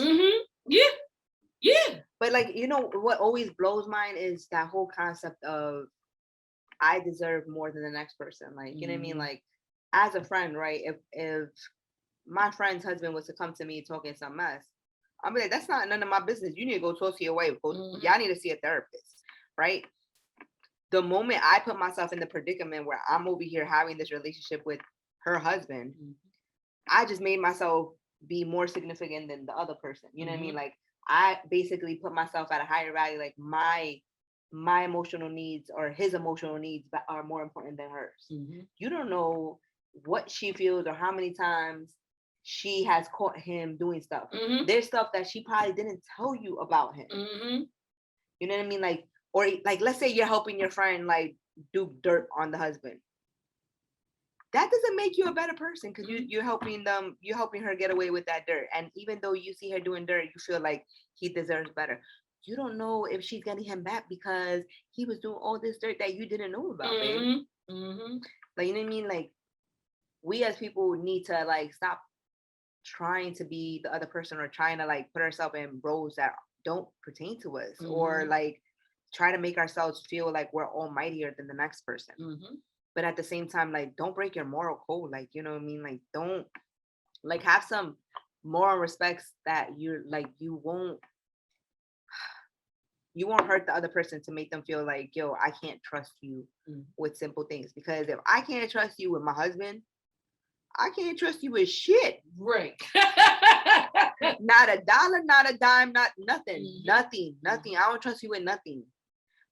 Yeah. But like, you know what always blows mine is that whole concept of I deserve more than the next person. Like, you know what I mean? Like, as a friend, right? If my friend's husband was to come to me talking some mess, I'm like, that's not none of my business. You need to go talk to your wife. Y'all need to see a therapist, right? The moment I put myself in the predicament where I'm over here having this relationship with her husband, I just made myself be more significant than the other person. You know what I mean? Like, I basically put myself at a higher value. Like my emotional needs or his emotional needs are more important than hers. You don't know what she feels or how many times she has caught him doing stuff. There's stuff that she probably didn't tell you about him. You know what I mean? Like, or like, let's say you're helping your friend like do dirt on the husband. That doesn't make you a better person because you're helping her get away with that dirt. And even though you see her doing dirt, you feel like he deserves better. You don't know if she's getting him back because he was doing all this dirt that you didn't know about, babe. Like, you know what I mean? Like, we as people need to like stop trying to be the other person or trying to like put ourselves in roles that don't pertain to us or like try to make ourselves feel like we're almightier than the next person. But at the same time, like, don't break your moral code. Like, you know what I mean? Like, don't, like, have some moral respects that you're like, you won't hurt the other person to make them feel like, yo, I can't trust you with simple things. Because if I can't trust you with my husband, I can't trust you with shit. Right. Not a dollar, not a dime, not nothing. Nothing. I don't trust you with nothing.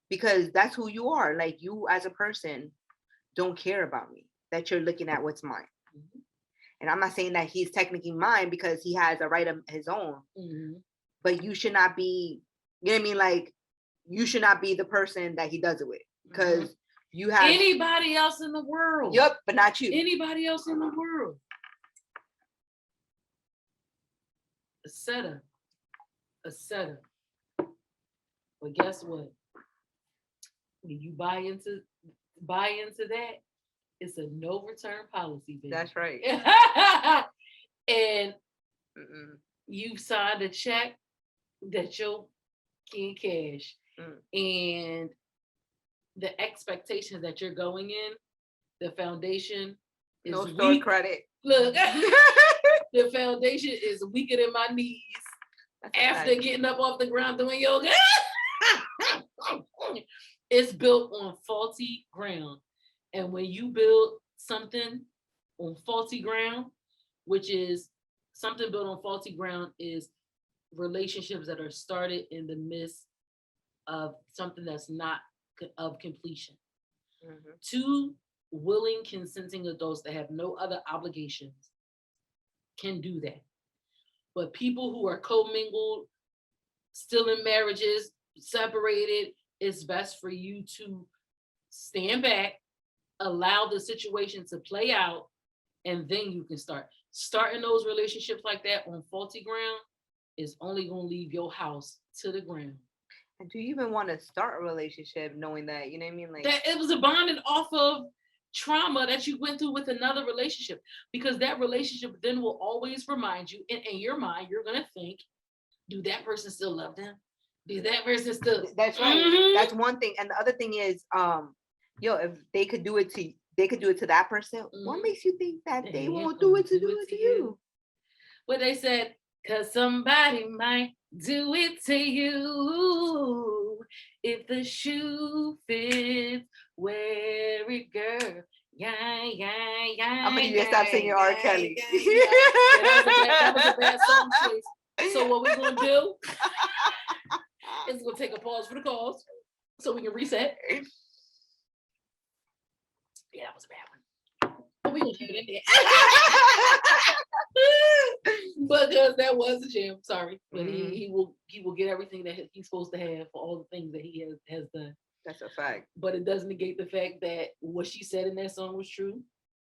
Because that's who you are. Like, you as a person don't care about me. That you're looking at what's mine. And I'm not saying that he's technically mine because he has a right of his own. But you should not be, you know what I mean? Like, you should not be the person that he does it with. Because you have anybody else in the world. Yep, but not you. Anybody else in the world. A setup. But guess what? When you buy into that, it's a no return policy, baby. That's right. And you've signed a check that you can cash. And the expectations that you're going in, the foundation is no store weak. Credit. Look, the foundation is weaker than my knees. That's after getting up off the ground doing yoga. It's built on faulty ground. And when you build something on faulty ground, which is something built on faulty ground, is relationships that are started in the midst of something that's not of completion. Two willing, consenting adults that have no other obligations can do that. But people who are commingled, still in marriages, separated, it's best for you to stand back, allow the situation to play out, and then you can start. Starting those relationships like that on faulty ground is only going to leave your house to the ground. And do you even want to start a relationship knowing that, you know what I mean? Like, that it was a bonding off of trauma that you went through with another relationship, because that relationship then will always remind you, in your mind, you're going to think do that person still love them? Do that person still? That's right. Mhm. That's one thing. And the other thing is, if they could do it to that person, what makes you think that they won't do it to you? Well, they said, cause somebody might do it to you. If the shoe fits, wear it, girl. Yeah, yeah, yeah. I'm gonna need you to stop singing R. Kelly. That was a bad song choice. So what we're gonna do is we'll take a pause for the cause so we can reset. Yeah, that was a bad one. But we gonna keep it in there. Because that was a jam. Sorry, but he will get everything that he's supposed to have for all the things that he has done. That's a fact. But it doesn't negate the fact that what she said in that song was true.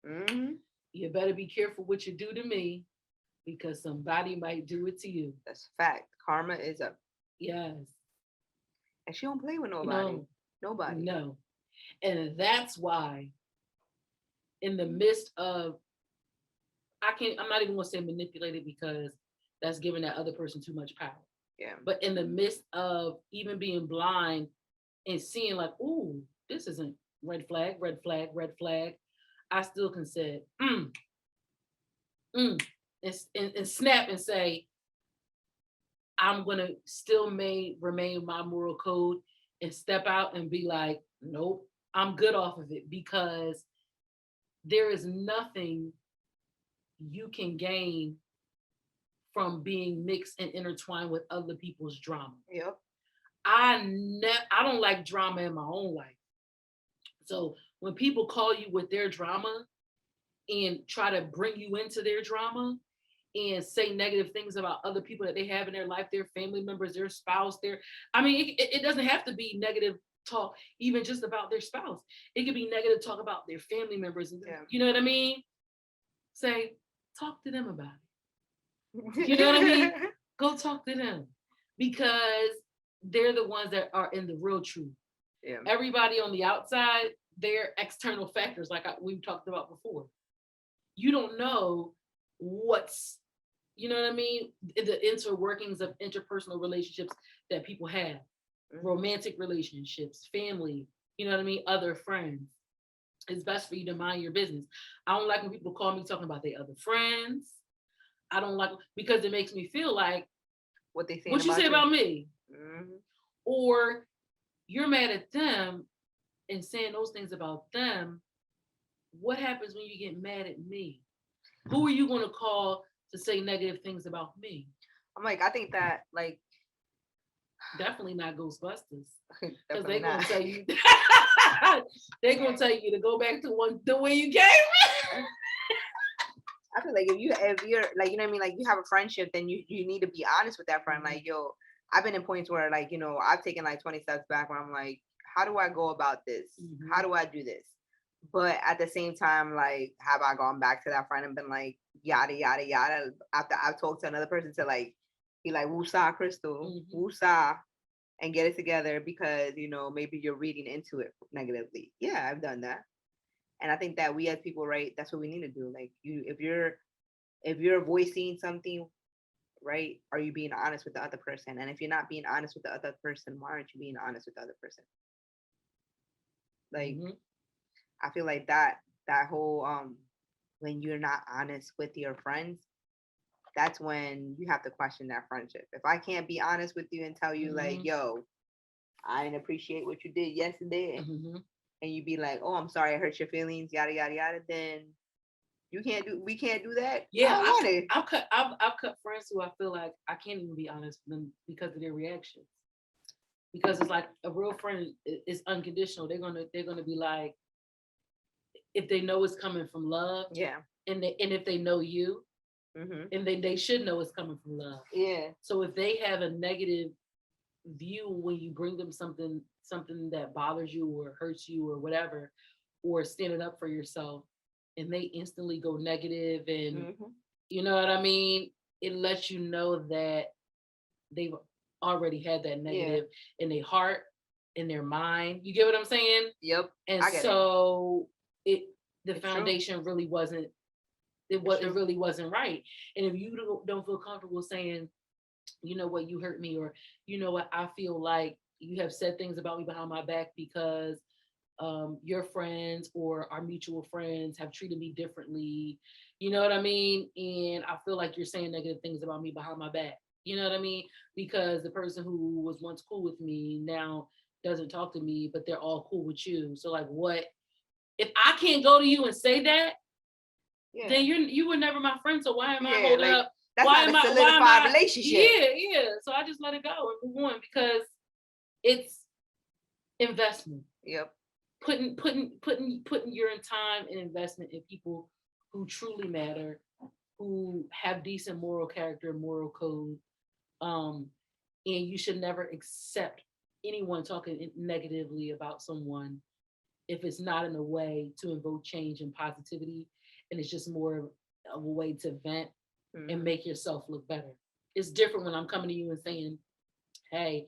Mm-hmm. You better be careful what you do to me, because somebody might do it to you. That's a fact. Karma is up. Yes. And she don't play with nobody. No. Nobody. No. And that's why, in the midst of, I'm not even gonna say manipulated, because that's giving that other person too much power. Yeah. But in the midst of even being blind and seeing like, ooh, this isn't red flag, red flag, red flag, I still can say, and snap and say, I'm gonna still remain my moral code and step out and be like, nope, I'm good off of it, because there is nothing you can gain from being mixed and intertwined with other people's drama. Yep. I don't like drama in my own life. So when people call you with their drama and try to bring you into their drama and say negative things about other people that they have in their life, their family members, their spouse, it doesn't have to be negative talk, even just about their spouse. It could be negative talk about their family members. You know what I mean? Say, talk to them about it. You know what I mean? Go talk to them, because they're the ones that are in the real truth. Yeah. Everybody on the outside, they're external factors, like we've talked about before. You don't know what's, you know what I mean? The interworkings of interpersonal relationships that people have, romantic relationships, family, you know what I mean? Other friends. It's best for you to mind your business. I don't like when people call me talking about their other friends. I don't like, because it makes me feel like, what they say. What you say about me? Mm-hmm. Or you're mad at them and saying those things about them. What happens when you get mad at me? Who are you going to call to say negative things about me? I'm like, I think that, like, definitely not Ghostbusters, because they're going to tell you to go back to the way you came. I feel like if you're like, you know what I mean, like, you have a friendship, then you need to be honest with that friend. Like, yo, I've been in points where, like, you know, I've taken like 20 steps back where I'm like, how do I go about this? How do I do this? But at the same time, like, have I gone back to that friend and been like, yada, yada, yada, after I've talked to another person to, like, be like, woosah, Crystal, woosah, and get it together, because, you know, maybe you're reading into it negatively. Yeah, I've done that. And I think that we as people, right, that's what we need to do. Like, if you're voicing something, right, are you being honest with the other person? And if you're not being honest with the other person, why aren't you being honest with the other person? Like, I feel like that whole when you're not honest with your friends, that's when you have to question that friendship. If I can't be honest with you and tell you, like, yo, I didn't appreciate what you did yesterday, and you be like, oh, I'm sorry I hurt your feelings, yada yada yada, then we can't do that. Yeah, I've cut friends who I feel like I can't even be honest with them because of their reactions. Because it's like, a real friend is unconditional. They're gonna be like, if they know it's coming from love, yeah, and if they know you, and they should know it's coming from love. Yeah. So if they have a negative view when you bring them something that bothers you or hurts you or whatever, or standing up for yourself, and they instantly go negative, and you know what I mean, it lets you know that they've already had that negative in their heart, in their mind. You get what I'm saying? Yep. And so the foundation really wasn't, it really wasn't right. And if you don't feel comfortable saying, you know what, you hurt me, or you know what, I feel like you have said things about me behind my back because your friends or our mutual friends have treated me differently. You know what I mean? And I feel like you're saying negative things about me behind my back. You know what I mean? Because the person who was once cool with me now doesn't talk to me, but they're all cool with you. So like, what if I can't go to you and say that? Yeah. Then you were never my friend. So why am I Yeah, holding like, up? that's Why not am a I? Why am solidified I? relationship. Yeah. So I just let it go and move on because it's investment. Yep. Putting your time and investment in people who truly matter, who have decent moral character, moral code, and you should never accept anyone talking negatively about someone if it's not in a way to invoke change and positivity, and it's just more of a way to vent and make yourself look better. It's different when I'm coming to you and saying, hey,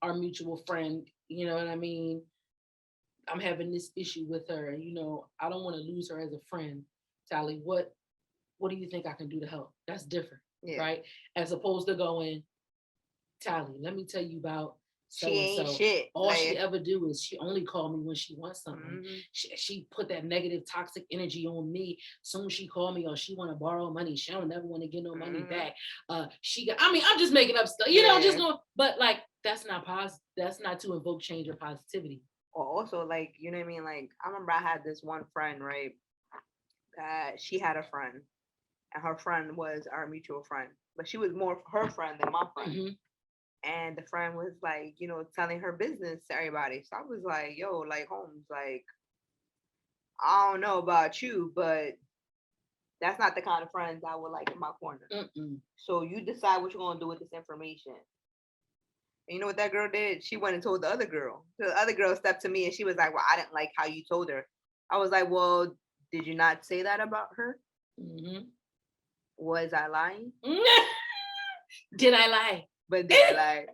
our mutual friend, you know what I mean, I'm having this issue with her, and I don't want to lose her as a friend. Tally, what do you think I can do to help? That's different, right? As opposed to going, Tally, let me tell you about so she and ain't so. shit. All like, she ever do is she only call me when she wants something. She put that negative, toxic energy on me. Soon as she call me or she want to borrow money, she don't never want to get no money back. I'm just making up stuff, just going. But like, that's not positive. That's not to invoke change or positivity. Or also, like, you know what I mean? Like, I remember I had this one friend, right? That she had a friend, and her friend was our mutual friend, but she was more her friend than my friend. And the friend was like, telling her business to everybody. So I was like, yo, like, Holmes, like, I don't know about you, but that's not the kind of friends I would like in my corner. So you decide what you're going to do with this information. And you know what that girl did? She went and told the other girl. The other girl stepped to me and she was like, well, I didn't like how you told her. I was like, well, did you not say that about her? Was I lying? Did I lie? But did I lie?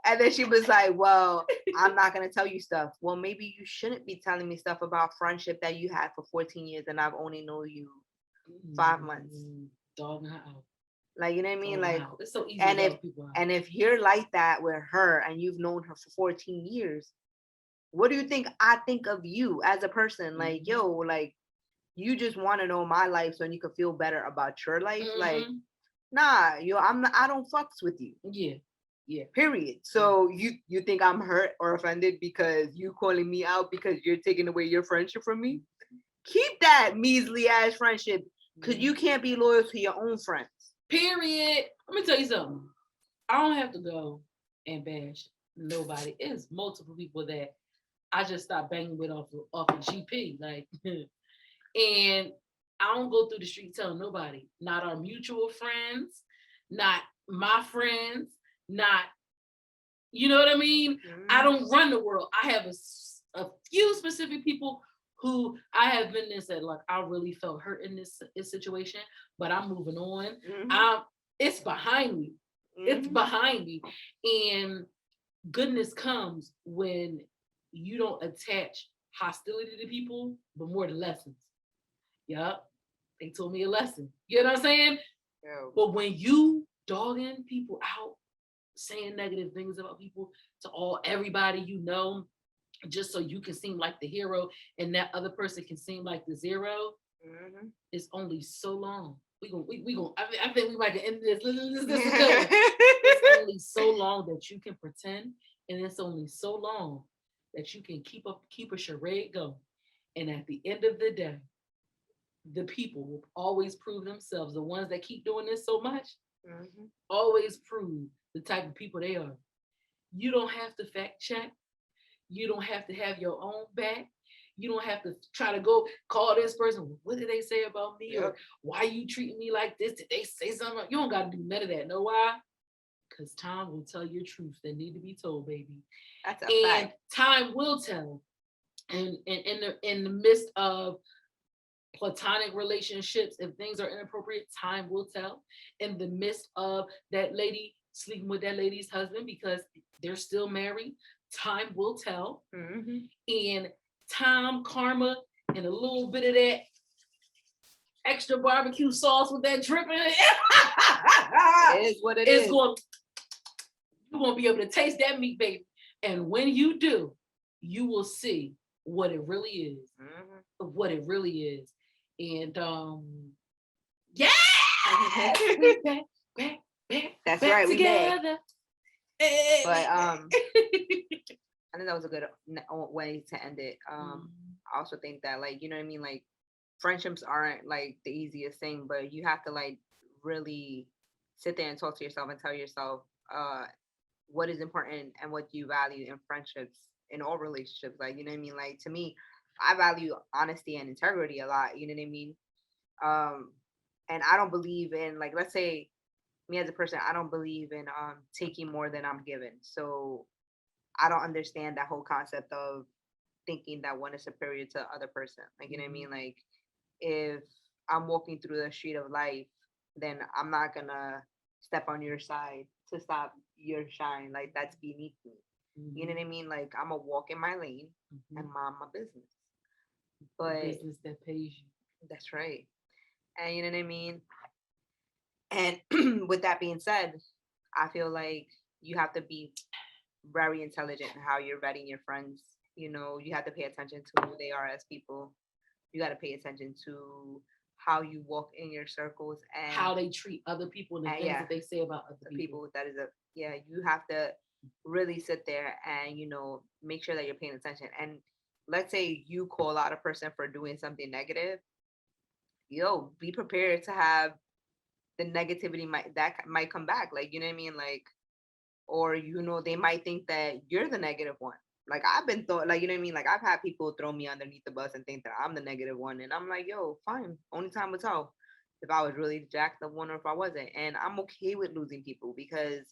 And then she was like, well, I'm not going to tell you stuff. Well, maybe you shouldn't be telling me stuff about friendship that you had for 14 years and I've only known you 5 months. Dog out. Like, you know what I mean? Like, it's so easy and to if people out. And if you're like that with her and you've known her for 14 years, what do you think I think of you as a person? Like, yo, like, you just want to know my life so you can feel better about your life. Like, nah, I don't fucks with you. Yeah. Period. So you think I'm hurt or offended because you calling me out because you're taking away your friendship from me? Keep that measly ass friendship because you can't be loyal to your own friends. Period. Let me tell you something. I don't have to go and bash nobody. It's multiple people that I just stopped banging with off the GP. Like, and I don't go through the street telling nobody. Not our mutual friends, not my friends, not, you know what I mean? I don't run the world. I have a few specific people who I have been in said, like, I really felt hurt in this situation, but I'm moving on. It's behind me. It's behind me. And goodness comes when you don't attach hostility to people, but more to lessons. Yup. They told me a lesson. You know what I'm saying? Yeah. But when you dogging people out, saying negative things about people to everybody you know, just so you can seem like the hero and that other person can seem like the zero, it's only so long. We gonna. I think we might end this. It's only so long that you can pretend, and it's only so long that you can keep a charade going. And at the end of the day, the people will always prove themselves. The ones that keep doing this so much always prove the type of people they are. You don't have to fact check. You don't have to have your own back. You don't have to try to go call this person. What did they say about me? Or why you treating me like this? Did they say something? You don't got to do none of that. Know why? Because time will tell your truth that need to be told, baby. That's a fact. Time will tell. And in the midst of platonic relationships, if things are inappropriate, time will tell. In the midst of that lady sleeping with that lady's husband because they're still married, time will tell. And time, karma, and a little bit of that extra barbecue sauce with that dripping. It is what it is. Going, You won't be able to taste that meat, baby. And when you do, you will see what it really is. What it really is. And yeah, we back, That's back right, we back. together. But I think that was a good way to end it. I also think that, like, you know what I mean, like, friendships aren't like the easiest thing, but you have to like really sit there and talk to yourself and tell yourself what is important and what you value in friendships, in all relationships. Like, you know what I mean, like, to me, I value honesty and integrity a lot, you know what I mean. And I don't believe in, like, let's say me as a person, I don't believe in taking more than I'm given. So I don't understand that whole concept of thinking that one is superior to the other person. Like, you know what I mean? Like, if I'm walking through the street of life, then I'm not gonna step on your side to stop your shine. Like, that's beneath me. You know what I mean? Like, I'm gonna walk in my lane and mind my business. But business that pays you. That's right. And you know what I mean? And with that being said, I feel like you have to be very intelligent in how you're vetting your friends. You know, you have to pay attention to who they are as people. You got to pay attention to how you walk in your circles and how they treat other people and the things that they say about other people. That is you have to really sit there and, you know, make sure that you're paying attention. And let's say you call out a person for doing something negative, be prepared to have the negativity might come back. Like, you know what I mean? Like, or, you know, they might think that you're the negative one. Like, I've been thought, like, you know what I mean? Like, I've had people throw me underneath the bus and think that I'm the negative one. And I'm like, fine. Only time will tell if I was really jacked up one or if I wasn't. And I'm okay with losing people because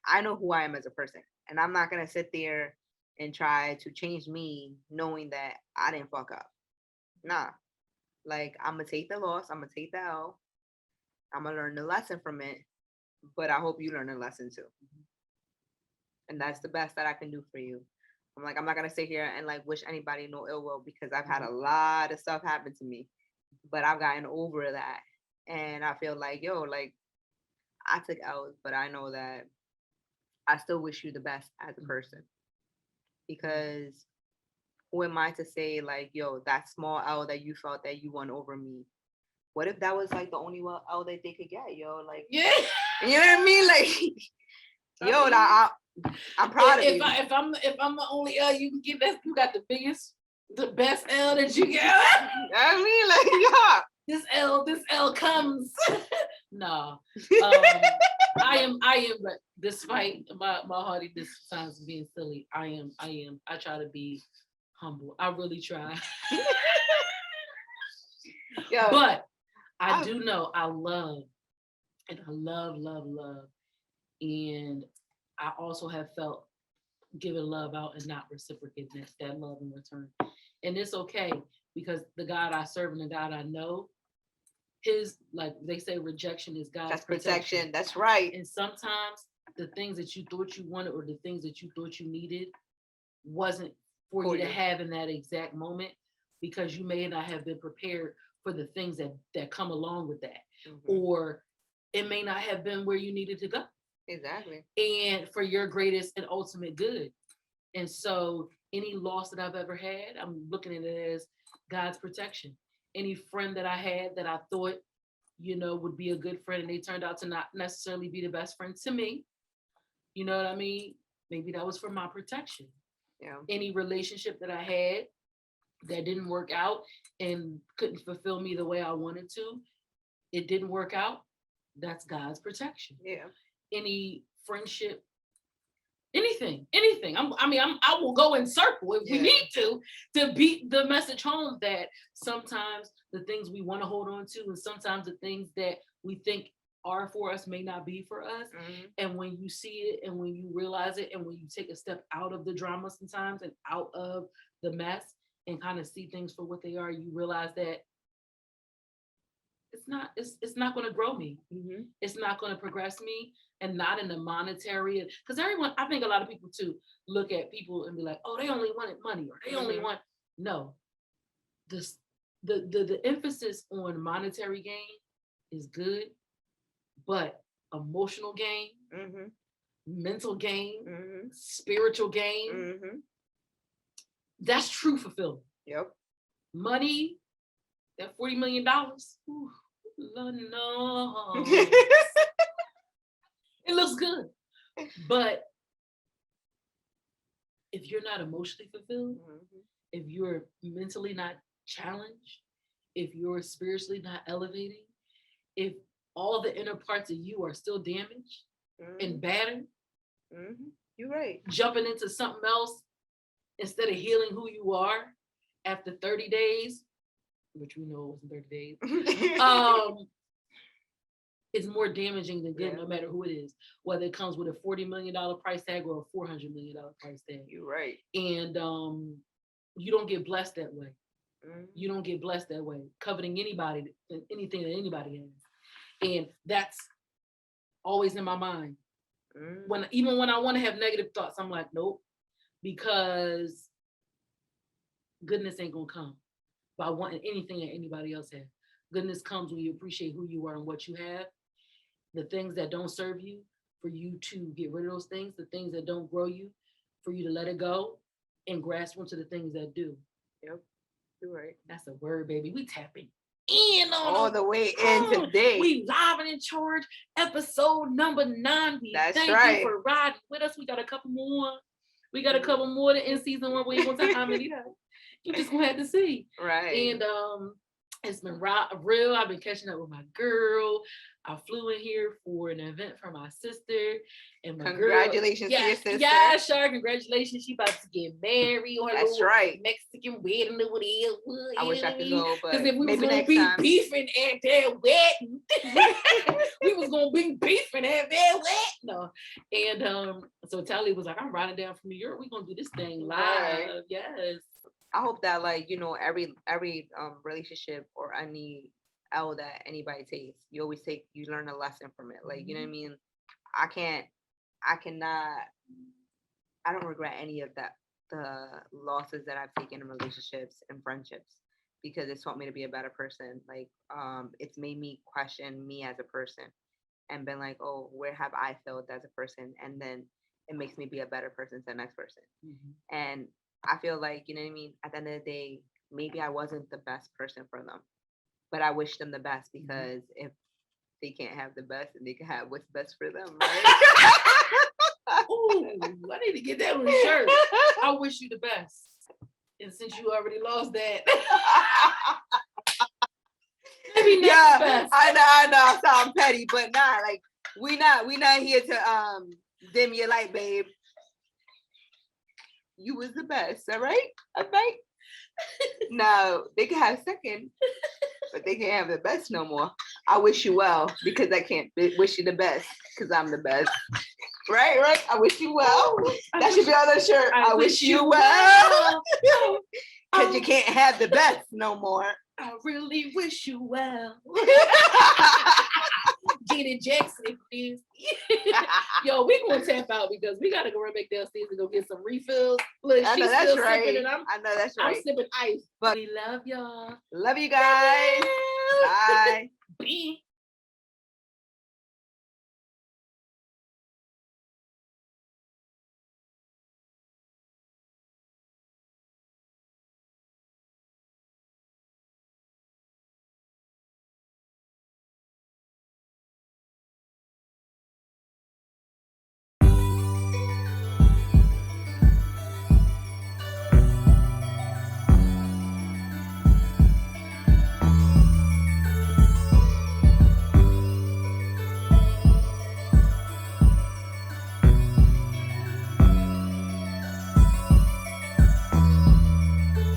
I know who I am as a person. And I'm not going to sit there and try to change me knowing that I didn't fuck up. Nah. Like, I'm going to take the loss. I'm going to take the L. I'm going to learn the lesson from it. But I hope you learn a lesson too. And that's the best that I can do for you. I'm like, I'm not gonna sit here and like wish anybody no ill will because I've had a lot of stuff happen to me, but I've gotten over that. And I feel like, like, I took L's, but I know that I still wish you the best as a person. Because who am I to say, like, that small L that you felt that you won over me? What if that was like the only L that they could get, Like, yeah, you know what I mean? Like, I'm proud of you. If I'm the only L you can get, you got the best L that you get. I mean, like, this L comes. No, I am. But despite my haughtiness sometimes being silly, I try to be humble. I really try. But I do know I love, and I love, and I also have felt giving love out and not reciprocating that love in return. And it's okay because the God I serve and the God I know, his, like they say, rejection is God's protection. That's right. And sometimes the things that you thought you wanted or the things that you thought you needed wasn't for you to have in that exact moment because you may not have been prepared for the things that come along with that. Or it may not have been where you needed to go. Exactly. And for your greatest and ultimate good. And so any loss that I've ever had, I'm looking at it as God's protection. Any friend that I had that I thought, would be a good friend and they turned out to not necessarily be the best friend to me. You know what I mean? Maybe that was for my protection. Yeah. Any relationship that I had that didn't work out and couldn't fulfill me the way I wanted to, it didn't work out. That's God's protection. Yeah. Any friendship, anything. I will go in circle if we need to beat the message home that sometimes the things we want to hold on to and sometimes the things that we think are for us may not be for us. And when you see it and when you realize it and when you take a step out of the drama sometimes and out of the mess and kind of see things for what they are, you realize that it's not going to grow me. It's not going to progress me, and not in the monetary. Because I think a lot of people too look at people and be like, oh, they only wanted money or they only want. No, the emphasis on monetary gain is good, but emotional gain mental gain, Mm-hmm. spiritual gain. Mm-hmm. That's true fulfillment. Yep. Money, that $40 million. Ooh, Lord knows. It looks good. But if you're not emotionally fulfilled, Mm-hmm. if you're mentally not challenged, if you're spiritually not elevating, if all the inner parts of you are still damaged and battered, Mm-hmm. You're right. jumping into something else instead of healing who you are after 30 days, which we know wasn't 30 days, it's more damaging than good, no matter who it is, whether it comes with a $40 million price tag or a $400 million price tag. You're right. And you don't get blessed that way. Mm-hmm. You don't get blessed that way, coveting anybody, anything that anybody has. And that's always in my mind. Mm-hmm. Even when I want to have negative thoughts, I'm like, nope, because goodness ain't gonna come by wanting anything that anybody else has. Goodness comes when you appreciate who you are and what you have. The things that don't serve you, for you to get rid of those things. The things that don't grow you, for you to let it go and grasp onto the things that do. Yep. You're right. That's a word, baby. We tapping in on all the way in today. We live and in charge. Episode number 9. That's thank right. you for riding with us. We got a couple more. We got a couple more to end season 1. We ain't gonna tell how many. You just gonna have to see. Right. And it's been real. I've been catching up with my girl. I flew in here for an event for my sister. And my congratulations girl, to your sister. Yeah, sure. Congratulations. She about to get married on That's right. Mexican wedding or whatever. I wish I could go, but because if we was maybe gonna next be time. beefing at that wedding, we was gonna be beefing at that wedding. No. And so Tally was like, I'm riding down from New York. We're gonna do this thing live. Right. Yes. I hope that, like, you know, every relationship or any L that anybody takes, you learn a lesson from it. Like, you know what I mean? I don't regret any of the losses that I've taken in relationships and friendships, because it's taught me to be a better person. Like, it's made me question me as a person and been like, oh, where have I failed as a person? And then it makes me be a better person to the next person. Mm-hmm. And I feel like, you know what I mean? At the end of the day, maybe I wasn't the best person for them, but I wish them the best, because if they can't have the best, and they can have what's best for them, right? Ooh, I need to get that on the shirt. I wish you the best. And since you already lost that, maybe next best. I know, I sound petty, but nah, like we not here to dim your light, babe. You was the best, all right? All right. Now they can have second, but they can't have the best no more. I wish you well, because I can't wish you the best, because I'm the best. Right. I wish you well. That should be on the shirt. I wish you well. Because you can't have the best no more. I really wish you well. Janet Jackson, please. Yo, we gonna tap out because we gotta go run back downstairs and go get some refills. Look, I know she's that's still right. sipping, and I know that's right. I'm sipping ice. But we love y'all. Love you guys. Bye. Bye.